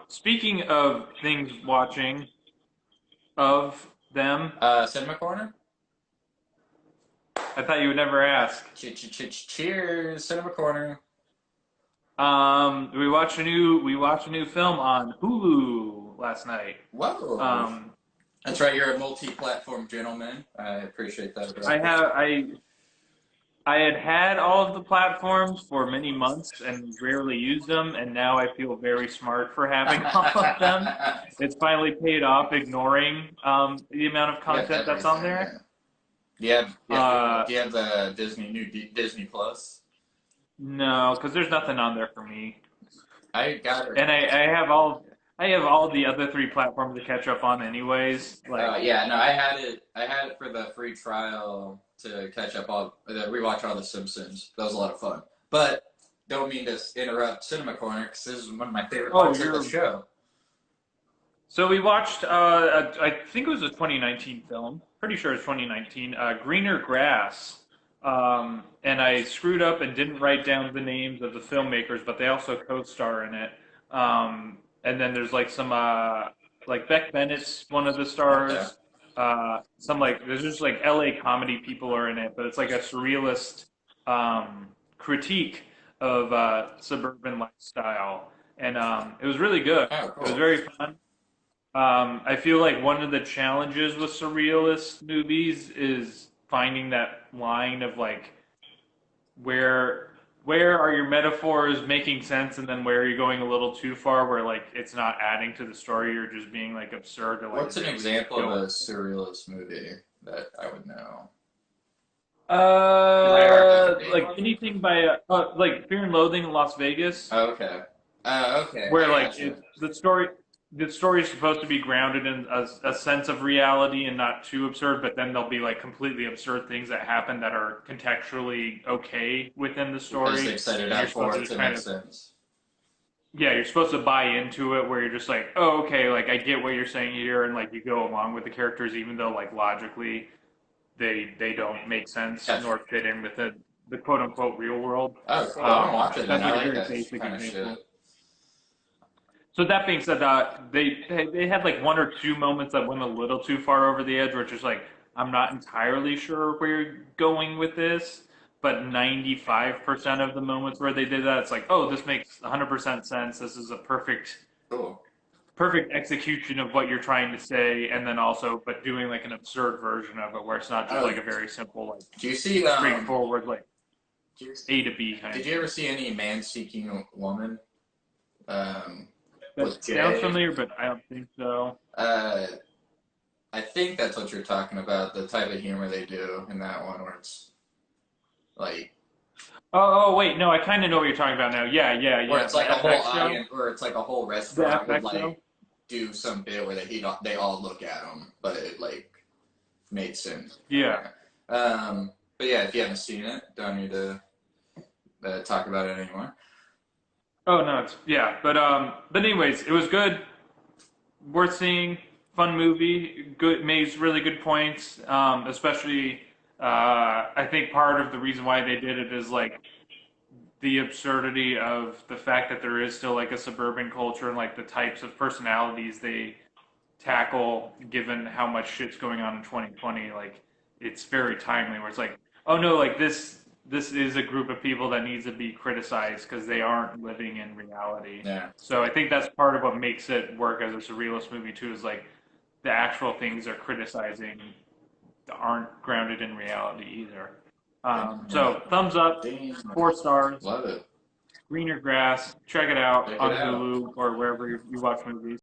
Speaking of things watching of them, Cinema Corner. I thought you would never ask. Cheers, Cinema Corner. We watched a new film on Hulu last night. Whoa, Um, that's right. You're a multi-platform gentleman. I appreciate that I about you. have I had had all of the platforms for many months and rarely used them, and now I feel very smart for having all of them. It's finally paid off ignoring the amount of You have content that's on everything. there. Yeah. Uh, Do you have the Disney Plus? no, because there's nothing on there for me. I got it. And I have all the other three platforms to catch up on anyways. Like, Yeah, no, I had it. I had it for the free trial to catch up rewatch all the Simpsons. That was a lot of fun. But don't mean to interrupt Cinema Corner because this is one of my favorite oh, parts of the you're show. so we watched I think it was a 2019 film. Pretty sure it's 2019. Greener Grass. And I screwed up and didn't write down the names of the filmmakers, but they also co-star in it. And then there's like some like Beck Bennett's one of the Okay. stars. Some like there's just like LA comedy people are in it, but it's like a surrealist critique of suburban lifestyle, and it was really good. Oh, It was cool. very fun. I feel like one of the challenges with surrealist movies is finding that line of like where where are your metaphors making sense, and then where are you going a little too far where like it's not adding to the story, you're just being like absurd to like What's an really example of go. a surrealist movie that I would know? Because I hardly ever name Like one. anything by like Fear and Loathing in Las Vegas, Oh, okay. Okay, where I like gotcha. the story is supposed to be grounded in a sense of reality and not too absurd, but then there'll be like completely absurd things that happen that are contextually okay within the Because story, they've set it and you're up supposed for to it just to kind make of, sense. yeah, you're supposed to buy into it where you're just like, oh, okay, like I get what you're saying here, and like you go along with the characters even though like logically they don't make sense Gotcha. nor fit in with the quote unquote real world. Oh, cool. I'm gonna watch it then. That's I like a like very that basic kind of example. shit. So that being said, they had like one or two moments that went a little too far over the edge, where it's just like I'm not entirely sure where you're going with this, but 95% of the moments where they did that, it's like, oh, this makes 100% sense. This is a Cool. perfect execution of what you're trying to say, and then also, but doing like an absurd version of it, where it's not just Oh, like a very simple, like do you see straightforward, like do you, A to B kind did of you thing. ever see any Man Seeking Woman? Um, That with sounds Jay. familiar, but I don't think so. Uh, I think that's what you're talking about. The type of humor they do in that one, where it's like, Wait, no, I kind of know what you're talking about now. Yeah, yeah, where yeah. it's The like a whole FX show, audience, where it's like a whole the restaurant would FX like show. do some bit where they all look at him, but it like made sense. Yeah. Yeah. But yeah, if you haven't seen it, don't need to talk about it anymore. Oh no, it's yeah, but anyways, it was good, worth seeing, fun movie, good, made really good points. Especially, I think part of the reason why they did it is like the absurdity of the fact that there is still like a suburban culture and like the types of personalities they tackle given how much shit's going on in 2020. Like it's very timely where it's like, oh no, like this is a group of people that needs to be criticized because they aren't living in reality. Yeah. So I think that's part of what makes it work as a surrealist movie too, is like the actual things they're criticizing aren't grounded in reality either. Yeah. So thumbs up, Damn. 4 stars. Love it. Greener Grass. Check it out Check it on out. Hulu or wherever you watch movies.